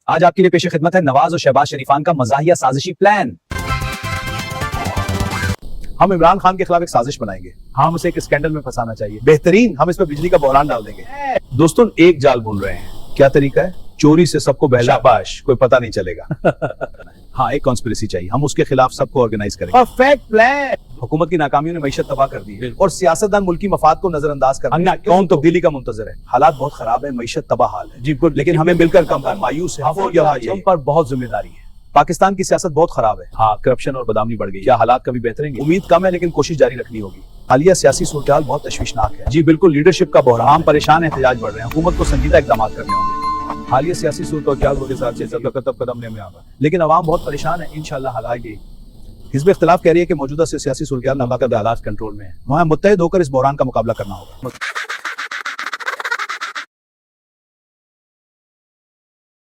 आज आपके लिए पेश खिदमत है नवाज और शहबाज शरीफान का मज़ाहिया साजिशी प्लान। हम इमरान खान के खिलाफ एक साजिश बनाएंगे, हम उसे एक स्कैंडल में फंसाना चाहिए। बेहतरीन, हम इस पर बिजली का बहरान डाल देंगे। दोस्तों एक जाल बुन रहे हैं। क्या तरीका है? चोरी से सबको बहला, शाबाश, कोई पता नहीं चलेगा। हाँ, एक कॉन्स्पिरेसी चाहिए, हम उसके खिलाफ सबको ऑर्गेनाइज करेंगे। Perfect plan. हुकूमत की नाकामियों ने मईशत तबाह कर दी है और सियासतदान मुल्की मफाद को नजरअंदाज कर रहे हैं। कौन तब्दीली का मुंतजर है? हालात बहुत खराब है, मईशत तबाह हाल है। जी गुड, लेकिन हमें मिलकर कम कर। मायूस है, हम पर बहुत जिम्मेदारी है। पाकिस्तान की सियासत बहुत खराब है। हाँ, करप्शन और बदनामी बढ़ गई। क्या हालात कभी बेहतरेंगे? उम्मीद कम है, लेकिन कोशिश जारी रखनी होगी। हालिया सियासी सूरत बहुत तशवीशनाक है। जी बिल्कुल, लीडरशिप का बहरान, हम परेशान है, एहतजाज बढ़ रहे हैं। हुकूमत को संजीदा इकदाम करने होंगे। हालिया सियासी सूरत के साथ कदम लेने में आगा, लेकिन अवाम बहुत परेशान है। इंशाल्लाह हल आएगी। हिज़्ब इख्तिलाफ कह रही है कि मौजूदा सियासी सूरत हालात कंट्रोल में है। वहाँ मुत्तहिद होकर इस बहरान का मुकाबला करना होगा।